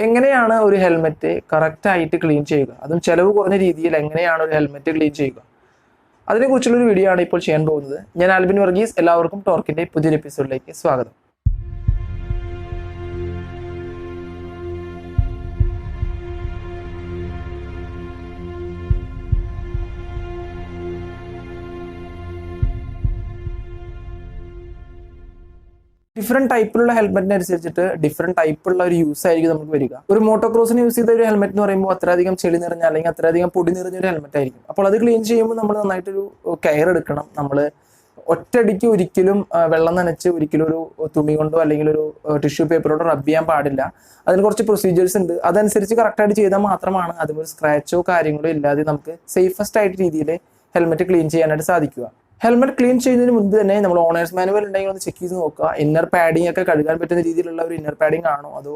എങ്ങനെയാണ് ഒരു ഹെൽമെറ്റ് കറക്റ്റായിട്ട് ക്ലീൻ ചെയ്യുക, അതും ചിലവ് കുറഞ്ഞ രീതിയിൽ എങ്ങനെയാണ് ഒരു ഹെൽമെറ്റ് ക്ലീൻ ചെയ്യുക, അതിനെക്കുറിച്ചുള്ളൊരു വീഡിയോ ആണ് ഇപ്പോൾ ചെയ്യാൻ പോകുന്നത്. ഞാൻ ആൽബിൻ വർഗീസ്. എല്ലാവർക്കും ടോർക്കിൻ്റെ പുതിയൊരു എപ്പിസോഡിലേക്ക് സ്വാഗതം. ഡിഫറെന്റ് ടൈപ്പിലുള്ള ഹെൽമെറ്റിനെ അനുസരിച്ചിട്ട് ഡിഫറെന്റ് ടൈപ്പുള്ള ഒരു യൂസ് ആയിരിക്കും നമുക്ക് വരിക. ഒരു മോട്ടോക്രോസിന് യൂസ് ചെയ്ത ഒരു ഹെൽമെറ്റ് എന്ന് പറയുമ്പോൾ അത്രയധികം ചെളി നിറഞ്ഞ അല്ലെങ്കിൽ അത്രയധികം പൊടി നിറഞ്ഞ ഒരു ഹെൽമെറ്റ് ആയിരിക്കും. അപ്പോൾ അത് ക്ലീൻ ചെയ്യുമ്പോൾ നമ്മൾ നന്നായിട്ടൊരു കെയർ എടുക്കണം. നമ്മൾ ഒറ്റയടിക്ക് ഒരിക്കലും വെള്ളം നനച്ച് ഒരിക്കലും ഒരു തുണി കൊണ്ടോ അല്ലെങ്കിൽ ഒരു ടിഷ്യൂ പേപ്പറോടോ റബ്ബ് ചെയ്യാൻ പാടില്ല. അതിന് കുറച്ച് പ്രൊസീജിയേഴ്സ് ഉണ്ട്. അതനുസരിച്ച് കറക്റ്റായിട്ട് ചെയ്താൽ മാത്രമാണ് അതുപോലെ സ്ക്രാച്ചോ കാര്യങ്ങളോ ഇല്ലാതെ നമുക്ക് സേഫസ്റ്റ് ആയിട്ട് രീതിയിൽ ഹെൽമെറ്റ് ക്ലീൻ ചെയ്യാനായിട്ട് സാധിക്കുക. ഹെൽമെറ്റ് ക്ലീൻ ചെയ്യുന്നതിന് മുൻപ് തന്നെ നമ്മൾ ഓണേഴ്സ് മാനുവൽ ഉണ്ടെങ്കിൽ ഒന്ന് ചെക്ക് ചെയ്ത് നോക്കുക. ഇന്നർ പാഡിംഗ് ഒക്കെ കഴുകാൻ പറ്റുന്ന രീതിയിലുള്ള ഒരു ഇന്നർ പാഡിംഗ് ആണോ, അതോ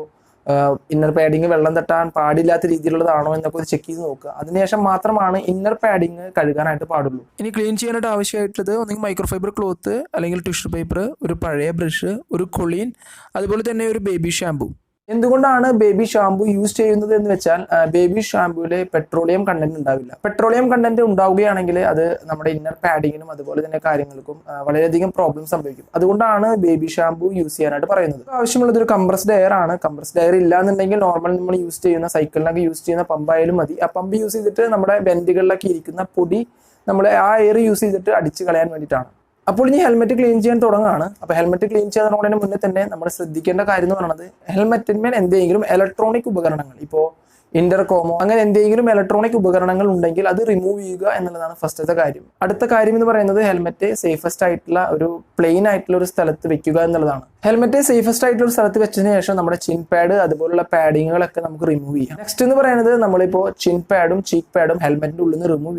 ഇന്നർ പാഡിംഗ് വെള്ളം തട്ടാൻ പാടില്ലാത്ത രീതിയിലുള്ളതാണോ എന്നൊക്കെ ഒന്ന് ചെക്ക് ചെയ്ത് നോക്കുക. അതിനുശേഷം മാത്രമാണ് ഇന്നർ പാഡിംഗ് കഴുകാനായിട്ട് പാടുള്ളൂ. ഇനി ക്ലീൻ ചെയ്യാനായിട്ട് ആവശ്യമായിട്ടുള്ളത് ഒന്നെങ്കിൽ മൈക്രോഫൈബർ ക്ലോത്ത്, അല്ലെങ്കിൽ ടിഷ്യൂ പേപ്പർ, ഒരു പഴയ ബ്രഷ്, ഒരു കൊളീൻ, അതുപോലെ തന്നെ ഒരു ബേബി ഷാമ്പു. എന്തുകൊണ്ടാണ് ബേബി ഷാമ്പു യൂസ് ചെയ്യുന്നത് എന്ന് വെച്ചാൽ ബേബി ഷാമ്പുവിലെ പെട്രോളിയം കണ്ടന്റ് ഉണ്ടാവില്ല. പെട്രോളിയം കണ്ടന്റ് ഉണ്ടാവുകയാണെങ്കിൽ അത് നമ്മുടെ ഇന്നർ പാഡിങ്ങിനും അതുപോലെ തന്നെ കാര്യങ്ങൾക്കും വളരെയധികം പ്രോബ്ലം സംഭവിക്കും. അതുകൊണ്ടാണ് ബേബി ഷാമ്പു യൂസ് ചെയ്യാനായിട്ട് പറയുന്നത്. ആവശ്യമുള്ളത് ഒരു കംപ്രസ്ഡ് എയർ ആണ്. കംപ്രസ്ഡ് എയർ ഇല്ലാന്നുണ്ടെങ്കിൽ നോർമൽ നമ്മൾ യൂസ് ചെയ്യുന്ന സൈക്കിളിനൊക്കെ യൂസ് ചെയ്യുന്ന പമ്പായാലും മതി. ആ പമ്പ് യൂസ് ചെയ്തിട്ട് നമ്മുടെ വെന്റുകളിലൊക്കെ ഇരിക്കുന്ന പൊടി നമ്മൾ ആ എയർ യൂസ് ചെയ്തിട്ട് അടിച്ച് കളയാൻ വേണ്ടിയിട്ടാണ്. അപ്പോൾ ഇനി ഹെൽമെറ്റ് ക്ലീൻ ചെയ്യാൻ തുടങ്ങുകയാണ്. അപ്പോൾ ഹെൽമെറ്റ് ക്ലീൻ ചെയ്യാൻ തുടങ്ങുന്നതിന് മുന്നേ തന്നെ നമ്മൾ ശ്രദ്ധിക്കേണ്ട കാര്യം എന്ന് പറയുന്നത് ഹെൽമെറ്റിന്മേൽ എന്തെങ്കിലും ഇലക്ട്രോണിക് ഉപകരണങ്ങൾ, ഇപ്പോൾ ഇന്റർകോമോ അങ്ങനെ എന്തെങ്കിലും ഇലക്ട്രോണിക് ഉപകരണങ്ങൾ ഉണ്ടെങ്കിൽ അത് റിമൂവ് ചെയ്യുക എന്നുള്ളതാണ് ഫസ്റ്റത്തെ കാര്യം. അടുത്ത കാര്യം എന്ന് പറയുന്നത് ഹെൽമെറ്റ് സേഫസ്റ്റ് ആയിട്ടുള്ള ഒരു പ്ലെയിൻ ആയിട്ടുള്ള ഒരു സ്ഥലത്ത് വെക്കുക എന്നുള്ളതാണ്. ഹെൽമെറ്റ് സേഫസ്റ്റ് ആയിട്ടുള്ള ഒരു സ്ഥലത്ത് വെച്ചതിന് ശേഷം നമ്മുടെ ചിൻ പാഡ് അതുപോലുള്ള പാഡിങ്ങുകളൊക്കെ നമുക്ക് റിമൂവ് ചെയ്യാം. നെക്സ്റ്റ് എന്ന് പറയുന്നത് നമ്മളിപ്പോൾ ചിൻ പാഡും ചീക്ക് പാഡും ഹെൽമെറ്റിന്റെ ഉള്ളിൽ നിന്ന് റിമൂവ്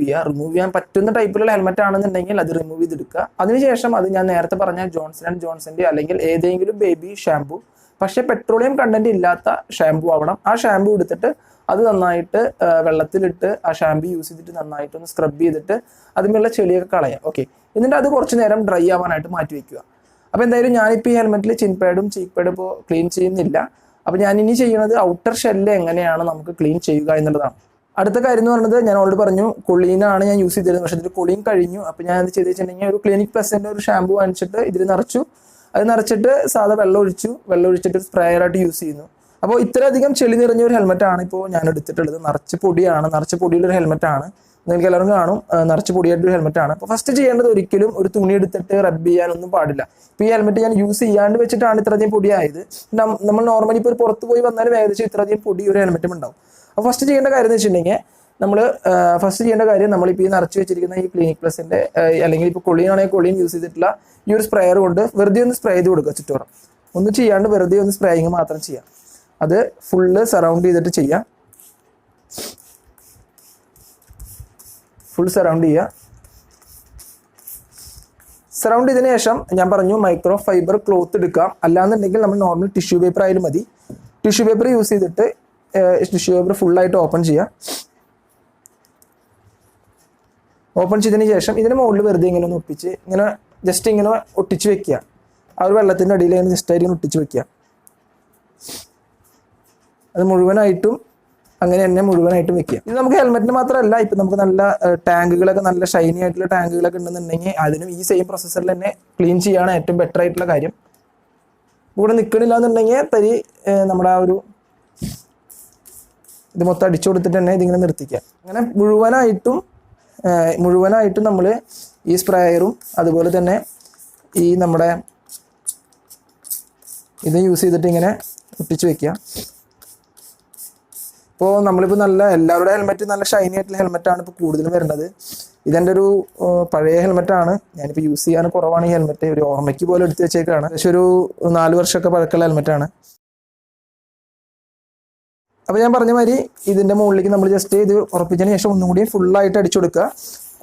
ചെയ്യാൻ പറ്റുന്ന ടൈപ്പിലുള്ള ഹെൽമെറ്റ് ആണെന്നുണ്ടെങ്കിൽ അത് റിമൂവ് ചെയ്തെടുക്കുക. അതിനുശേഷം അത് ഞാൻ നേരത്തെ പറഞ്ഞ ജോൺസൺ ആൻഡ് ജോൺസന്റെ അല്ലെങ്കിൽ ഏതെങ്കിലും ബേബി ഷാമ്പു, പക്ഷെ പെട്രോളിയം കണ്ടന്റ് ഇല്ലാത്ത ഷാമ്പു ആവണം. ആ ഷാമ്പു എടുത്തിട്ട് അത് നന്നായിട്ട് വെള്ളത്തിലിട്ട് ആ ഷാമ്പു യൂസ് ചെയ്തിട്ട് നന്നായിട്ടൊന്ന് സ്ക്രബ് ചെയ്തിട്ട് അതിനുള്ള ചെളിയൊക്കെ കളയാം. ഓക്കെ, എന്നിട്ട് അത് കുറച്ച് നേരം ഡ്രൈ ആവാനായിട്ട് മാറ്റി വെക്കുക. അപ്പോൾ എന്തായാലും ഞാനിപ്പോൾ ഈ ഹെൽമെറ്റിൽ ചിൻ പാഡും ചീക്ക് പാഡും ഇപ്പോൾ ക്ലീൻ ചെയ്യുന്നില്ല. അപ്പോൾ ഞാൻ ഇനി ചെയ്യുന്നത് ഔട്ടർ ഷെല്ല് എങ്ങനെയാണ് നമുക്ക് ക്ലീൻ ചെയ്യുക എന്നുള്ളതാണ്. അടുത്ത കാര്യം എന്ന് പറയുന്നത് ഞാൻ ഓൾറെഡി പറഞ്ഞു, കൊളീനാണ് ഞാൻ യൂസ് ചെയ്തിരുന്നത്. പക്ഷേ ഇതിൽ കൊളീൻ കഴിഞ്ഞു. അപ്പോൾ ഞാൻ എന്ത് ചെയ്ത് വെച്ചിട്ടുണ്ടെങ്കിൽ ഒരു ക്ലിനിക് പ്ലസിൻ്റെ ഒരു ഷാമ്പു വാങ്ങിച്ചിട്ട് ഇതിൽ നിറച്ചു. അത് നിറച്ചിട്ട് സാധാ വെള്ളം ഒഴിച്ചിട്ട് സ്പ്രേയറായിട്ട് യൂസ് ചെയ്യുന്നു. അപ്പോൾ ഇത്രയധികം ചെളി നിറഞ്ഞ ഒരു ഹെൽമെറ്റാണ് ഇപ്പോൾ ഞാൻ എടുത്തിട്ടുള്ളത്. നിറച്ച് പൊടിയുള്ളൊരു ഹെൽമെറ്റാണ്. നിങ്ങൾക്ക് എല്ലാവരും കാണും, നിറച്ച് പൊടിയായിട്ടൊരു ഹെൽമെറ്റാണ്. അപ്പോൾ ഫസ്റ്റ് ചെയ്യേണ്ടത് ഒരിക്കലും ഒരു തുണി എടുത്തിട്ട് റബ്ബ് ചെയ്യാനൊന്നും പാടില്ല. ഇപ്പോൾ ഈ ഹെൽമെറ്റ് ഞാൻ യൂസ് ചെയ്യാണ്ട് വെച്ചിട്ടാണ് ഇത്രയധികം പൊടിയായത്. നമ്മൾ നോർമലി ഇപ്പോൾ ഒരു പുറത്ത് പോയി വന്നാലും ഏകദേശം ഇത്രയധികം പൊടി ഒരു ഹെൽമെറ്റും ഉണ്ടാവും. അപ്പോൾ ഫസ്റ്റ് ചെയ്യേണ്ട കാര്യം എന്ന് വെച്ചിട്ടുണ്ടെങ്കിൽ നമ്മളിപ്പോൾ ഈ നിറച്ച് വെച്ചിരിക്കുന്ന ഈ ക്ലിനിക് പ്ലസിൻ്റെ അല്ലെങ്കിൽ ഇപ്പോൾ കൊളീനാണെങ്കിൽ കൊളീൻ യൂസ് ചെയ്തിട്ടുള്ള ഈ ഒരു സ്പ്രേയർ കൊണ്ട് വെറുതെ ഒന്ന് സ്പ്രേ ചെയ്ത് കൊടുക്കുക. ചുറ്റോളം ഒന്നും ചെയ്യാണ്ട് വെറുതെ ഒന്ന് സ്പ്രേയിങ് മാത്രം ചെയ്യാം. അത് ഫുള്ള് സറൗണ്ട് ചെയ്തിട്ട് ചെയ്യാം. ഫുൾ സറൗണ്ട് ചെയ്യുക. സറൗണ്ട് ചെയ്തതിന് ശേഷം ഞാൻ പറഞ്ഞു മൈക്രോ ഫൈബർ ക്ലോത്ത് എടുക്കാം. അല്ലാന്നുണ്ടെങ്കിൽ നമ്മൾ നോർമൽ ടിഷ്യൂ പേപ്പർ ആയാലും മതി. ടിഷ്യൂ പേപ്പർ യൂസ് ചെയ്തിട്ട് ടിഷ്യൂ പേപ്പർ ഫുള്ളായിട്ട് ഓപ്പൺ ചെയ്യുക. ഓപ്പൺ ചെയ്തതിന് ശേഷം ഇതിന് മുകളിൽ വെറുതെ ഇങ്ങനെ ഒന്ന് ഒട്ടിച്ച് ജസ്റ്റ് ഇങ്ങനെ ഒട്ടിച്ച് വെക്കുക. ആ ഒരു വെള്ളത്തിൻ്റെ അടിയിൽ ഇങ്ങനെ ജസ്റ്റ് ഇങ്ങനെ ഒട്ടിച്ച് വെക്കുക. അത് മുഴുവനായിട്ടും മുഴുവനായിട്ടും വെക്കുക. ഇത് നമുക്ക് ഹെൽമെറ്റിന് മാത്രമല്ല, ഇപ്പം നമുക്ക് നല്ല ടാങ്കുകളൊക്കെ, നല്ല ഷൈനി ആയിട്ടുള്ള ടാങ്കുകളൊക്കെ ഉണ്ടെന്നുണ്ടെങ്കിൽ അതിനും ഈ സെയിം പ്രൊസസ്സറിൽ തന്നെ ക്ലീൻ ചെയ്യാണ് ഏറ്റവും ബെറ്റർ ആയിട്ടുള്ള കാര്യം. ഇവിടെ നിൽക്കണില്ല എന്നുണ്ടെങ്കിൽ നമ്മുടെ ആ ഒരു ഇത് മൊത്തം അടിച്ചു കൊടുത്തിട്ട് തന്നെ ഇതിങ്ങനെ നിർത്തിക്കുക. അങ്ങനെ മുഴുവനായിട്ടും നമ്മൾ ഈ സ്പ്രേയറും അതുപോലെ തന്നെ ഈ നമ്മുടെ ഇത് യൂസ് ചെയ്തിട്ട് ഇങ്ങനെ ഒട്ടിച്ച് വെക്കുക. ഇപ്പോൾ നമ്മളിപ്പോൾ എല്ലാവരുടെ ഹെൽമെറ്റ് നല്ല ഷൈനി ആയിട്ടുള്ള ഹെൽമെറ്റാണ് ഇപ്പോൾ കൂടുതലും വരുന്നത്. ഇതെൻ്റെ ഒരു പഴയ ഹെൽമെറ്റാണ്. ഞാനിപ്പോൾ യൂസ് ചെയ്യാൻ കുറവാണ് ഈ ഹെൽമെറ്റ്. ഒരു ഓർമ്മയ്ക്ക് പോലെ എടുത്ത് വെച്ചേക്കാണ്. പക്ഷെ ഒരു 4 വർഷമൊക്കെ പഴക്കമുള്ള ഹെൽമെറ്റാണ്. അപ്പോൾ ഞാൻ പറഞ്ഞ മാതിരി ഇതിൻ്റെ മുകളിലേക്ക് നമ്മൾ ജസ്റ്റ് ഇത് ഉറപ്പിച്ചതിന് ശേഷം ഒന്നും കൂടി ഫുള്ളായിട്ട് അടിച്ചു കൊടുക്കുക.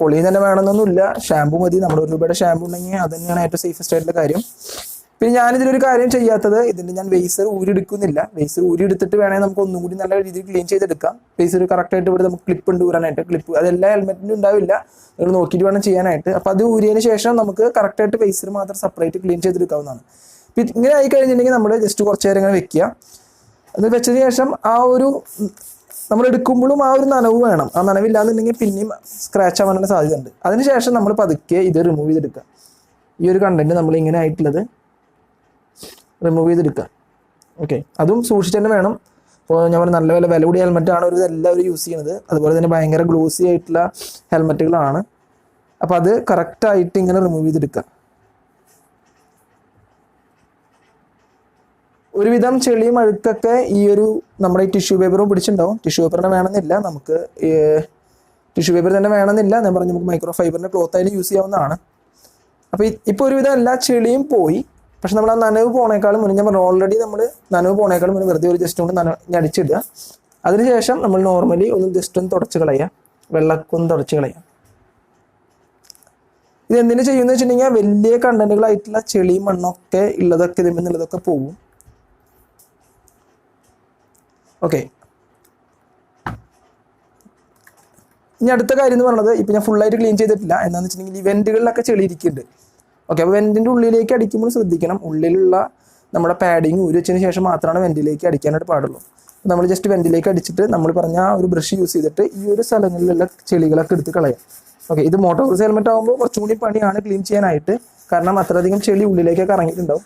കൊളിയിൽ തന്നെ വേണമെന്നൊന്നുമില്ല, ഷാമ്പു മതി. നമ്മുടെ 1 രൂപയുടെ ഷാമ്പു ഉണ്ടെങ്കിൽ അത് തന്നെയാണ് ഏറ്റവും സേഫസ്റ്റ് ആയിട്ടുള്ള കാര്യം. പിന്നെ ഞാനിതിലൊരു കാര്യം ചെയ്യാത്തത്, ഇതിൻ്റെ ഞാൻ വേസർ ഊരിയെടുക്കുന്നില്ല. വേസർ ഊരിയെടുത്തിട്ട് വേണമെങ്കിൽ നമുക്ക് ഒന്നും കൂടി നല്ല രീതിയിൽ ക്ലീൻ ചെയ്തെടുക്കാം. വേസർ കറക്റ്റായിട്ട് ഇവിടെ നമുക്ക് ക്ലിപ്പ് ഉണ്ട് ഊരാനായിട്ട്. ക്ലിപ്പ് അതെല്ലാം ഹെൽമെറ്റിനും ഉണ്ടാവില്ല, നിങ്ങൾ നോക്കിയിട്ട് വേണം ചെയ്യാനായിട്ട്. അപ്പോൾ അത് ഊരിയതിന് ശേഷം നമുക്ക് കറക്റ്റായിട്ട് വേസർ മാത്രം സെപ്പറേറ്റ് ക്ലീൻ ചെയ്തെടുക്കാവുന്നതാണ്. ഇങ്ങനെ ആയി കഴിഞ്ഞിട്ടുണ്ടെങ്കിൽ നമ്മൾ ജസ്റ്റ് കുറച്ച് നേരം ഇങ്ങനെ വെക്കുക. അത് വെച്ചതിന് ശേഷം ആ ഒരു നമ്മൾ എടുക്കുമ്പോഴും ആ ഒരു നനവ് വേണം. ആ നനവില്ലാന്നുണ്ടെങ്കിൽ പിന്നെയും സ്ക്രാച്ച് ആവാനുള്ള സാധ്യത ഉണ്ട്. അതിനുശേഷം നമ്മൾ പതുക്കെ ഇത് റിമൂവ് ചെയ്തെടുക്കുക. ഈ ഒരു കണ്ടന്റ് നമ്മൾ ഇങ്ങനെ ആയിട്ടുള്ളത് റിമൂവ് ചെയ്തെടുക്കുക. ഓക്കെ, അതും സൂക്ഷിച്ച് തന്നെ വേണം. ഇപ്പോൾ ഞാൻ പറഞ്ഞ നല്ല വില കൂടിയ ഹെൽമെറ്റാണ് എല്ലാവരും യൂസ് ചെയ്യുന്നത്. അതുപോലെ തന്നെ ഭയങ്കര ഗ്ലോസി ആയിട്ടുള്ള ഹെൽമെറ്റുകളാണ്. അപ്പോൾ അത് കറക്റ്റായിട്ട് ഇങ്ങനെ റിമൂവ് ചെയ്തെടുക്കുക. ഒരുവിധം ചെളിയും അഴുക്കൊക്കെ ഈ ഒരു നമ്മുടെ ഈ ടിഷ്യൂ പേപ്പറും പിടിച്ചിട്ടുണ്ടാവും. ടിഷ്യൂ പേപ്പർ തന്നെ വേണമെന്നില്ല, നമുക്ക് ടിഷ്യൂ പേപ്പർ തന്നെ വേണമെന്നില്ല. ഞാൻ പറഞ്ഞു നമുക്ക് മൈക്രോ ഫൈബറിൻ്റെ ക്ലോത്ത് ആയാലും യൂസ് ചെയ്യാവുന്നതാണ്. അപ്പോൾ ഇപ്പോൾ ഒരുവിധം എല്ലാ ചെളിയും പോയി. പക്ഷെ നമ്മൾ ആ നനവ് പോണേക്കാളും മുന്നേ ഞാൻ പറഞ്ഞു ഓൾറെഡി നമ്മൾ നനവ് പോണേക്കാളും മുന്നേ വെറുതെ ഒരു ജസ്റ്റ് കൊണ്ട് അടിച്ചിടുക. അതിനുശേഷം നമ്മൾ നോർമലി ഒന്ന് ജസ്റ്റ് ഒന്ന് തുടച്ച് കളയുക, വെള്ളമൊക്കെ ഒന്ന് തുടച്ച് കളയുക. ഇത് എന്തിനു ചെയ്യുമെന്ന് വെച്ചിട്ടുണ്ടെങ്കിൽ വലിയ കണ്ടന്റുകളായിട്ടുള്ള ചെളിയും മണ്ണൊക്കെ ഉള്ളതൊക്കെ ഇതിന്നുള്ളതൊക്കെ പോകും. ഓക്കെ, ഇനി അടുത്ത കാര്യം എന്ന് പറയുന്നത് ഇപ്പം ഞാൻ ഫുള്ളായിട്ട് ക്ലീൻ ചെയ്തിട്ടില്ല. എന്താണെന്ന് വെച്ചിട്ടുണ്ടെങ്കിൽ ഈ വെന്റുകളിലൊക്കെ ചെളി ഇരിക്കുന്നുണ്ട്. ഓക്കെ, അപ്പോൾ വെന്റിൻ്റെ ഉള്ളിലേക്ക് അടിക്കുമ്പോൾ ശ്രദ്ധിക്കണം, ഉള്ളിലുള്ള നമ്മുടെ പാഡിങ് ഊരി വെച്ചതിന് ശേഷം മാത്രമാണ് വെന്റിലേക്ക് അടിക്കാനായിട്ട് പാടുള്ളൂ. നമ്മൾ ജസ്റ്റ് വെന്റിലേക്ക് അടിച്ചിട്ട് നമ്മൾ പറഞ്ഞ ആ ഒരു ബ്രഷ് യൂസ് ചെയ്തിട്ട് ഈ ഒരു സ്ഥലങ്ങളിലുള്ള ചെളികളൊക്കെ എടുത്ത് കളയാം. ഓക്കെ, ഇത് മോട്ടോർ ഹെൽമെറ്റ് ആകുമ്പോൾ കുറച്ചും കൂടി പണിയാണ് ക്ലീൻ ചെയ്യാനായിട്ട്, കാരണം അത്രയധികം ചെളി ഉള്ളിലേക്കൊക്കെ ഇറങ്ങിയിട്ടുണ്ടാവും.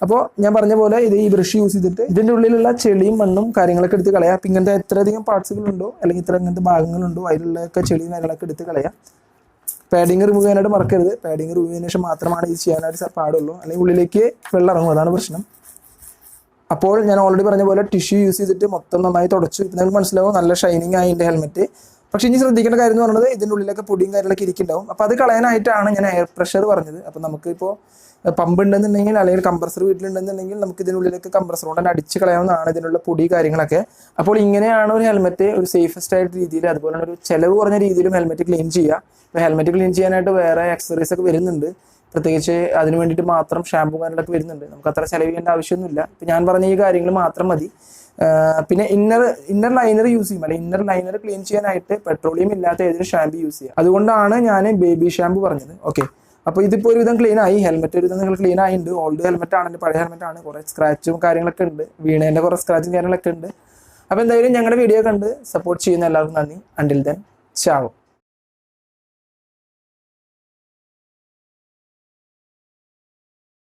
അപ്പോൾ ഞാൻ പറഞ്ഞ പോലെ ഇത് ഈ ബ്രഷ് യൂസ് ചെയ്തിട്ട് ഇതിൻ്റെ ഉള്ളിലുള്ള ചെളിയും മണ്ണും കാര്യങ്ങളൊക്കെ എടുത്ത് കളയാം. അപ്പം ഇങ്ങനത്തെ എത്രയധികം പാർട്സുകളുണ്ടോ അല്ലെങ്കിൽ ഇങ്ങനത്തെ ഭാഗങ്ങളുണ്ടോ അതിലുള്ളൊക്കെ ചെളിയും കാര്യങ്ങളൊക്കെ എടുത്ത് കളയാം. പാഡിങ് റിമൂവ് ചെയ്യാനായിട്ട് മറക്കരുത്. പാഡിങ് റിമൂവ് ചെയ്തതിനു ശേഷം മാത്രമാണ് ഇത് ചെയ്യാനായിട്ട് പാടുള്ളൂ, അല്ലെങ്കിൽ ഉള്ളിലേക്ക് വെള്ളം ഇറങ്ങും, അതാണ് പ്രശ്നം. അപ്പോൾ ഞാൻ ഓൾറെഡി പറഞ്ഞ പോലെ ടിഷ്യൂ യൂസ് ചെയ്തിട്ട് മൊത്തം നന്നായി തുടച്ചു. ഇപ്പം നിങ്ങൾക്ക് മനസ്സിലാവും നല്ല ഷൈനിങ് ആയി എൻ്റെ ഹെൽമെറ്റ്. പക്ഷേ ഇനി ശ്രദ്ധിക്കേണ്ട കാര്യം എന്ന് പറയുന്നത് ഇതിൻ്റെ ഉള്ളിലൊക്കെ പൊടിയും കാര്യങ്ങളൊക്കെ ഇരിക്കുന്നുണ്ടാവും. അപ്പോൾ അത് കളയാനായിട്ടാണ് ഞാൻ എയർ പ്രഷർ പറഞ്ഞത്. അപ്പോൾ നമുക്കിപ്പോൾ പമ്പ് ഉണ്ടെന്നുണ്ടെങ്കിൽ അല്ലെങ്കിൽ കംപ്രസർ വീട്ടിലുണ്ടെന്നുണ്ടെങ്കിൽ നമുക്ക് ഇതിനുള്ളിലേക്ക് കംപ്രസർ കൊണ്ട് തന്നെ അടിച്ച് കളയാവുന്നതാണ് ഇതിനുള്ള പൊടി കാര്യങ്ങളൊക്കെ. അപ്പോൾ ഇങ്ങനെയാണ് ഒരു ഹെൽമെറ്റ് ഒരു സേഫസ്റ്റ് ആയിട്ട് രീതിയിൽ, അതുപോലെ ഒരു ചിലവ് കുറഞ്ഞ രീതിയിലും ഹെൽമെറ്റ് ക്ലീൻ ചെയ്യുക. ഇപ്പോൾ ഹെൽമെറ്റ് ക്ലീൻ ചെയ്യാനായിട്ട് വേറെ ആക്സസറീസ് ഒക്കെ വരുന്നുണ്ട്, പ്രത്യേകിച്ച് അതിന് വേണ്ടിയിട്ട് മാത്രം ഷാമ്പൂ കാര്യങ്ങളൊക്കെ വരുന്നുണ്ട്. നമുക്ക് അത്ര ചിലവ് ചെയ്യേണ്ട ആവശ്യമൊന്നുമില്ല. ഇപ്പം ഞാൻ പറഞ്ഞ ഈ കാര്യങ്ങൾ മാത്രം മതി. പിന്നെ ഇന്നർ ലൈനർ യൂസ് ചെയ്യും, അല്ലെങ്കിൽ ഇന്നർ ലൈനർ ക്ലീൻ ചെയ്യാനായിട്ട് പെട്രോളിയം ഇല്ലാത്ത ഏതൊരു ഷാമ്പു യൂസ് ചെയ്യുക. അതുകൊണ്ടാണ് ഞാൻ ബേബി ഷാമ്പു പറഞ്ഞത്. ഓക്കെ, അപ്പോൾ ഇതിപ്പോൾ ഒരുവിധം ക്ലീൻ ആയി. ഹെൽമെറ്റ് ഒരുവിധം നിങ്ങൾ ക്ലീൻ ആയിട്ടുണ്ട്. ഓൾഡ് ഹെൽമെറ്റ് ആണ്, എൻ്റെ പഴയ ഹെൽമെറ്റ് ആണ്. കുറേ സ്ക്രാച്ചും കാര്യങ്ങളൊക്കെ ഉണ്ട്, വീണേൻ്റെ കുറേ സ്ക്രാച്ചും കാര്യങ്ങളൊക്കെ ഉണ്ട്. അപ്പോൾ എന്തായാലും ഞങ്ങളുടെ വീഡിയോ കണ്ട് സപ്പോർട്ട് ചെയ്യുന്ന എല്ലാവർക്കും നന്ദി. അണ്ടിൽ ദെൻ ചാവോ.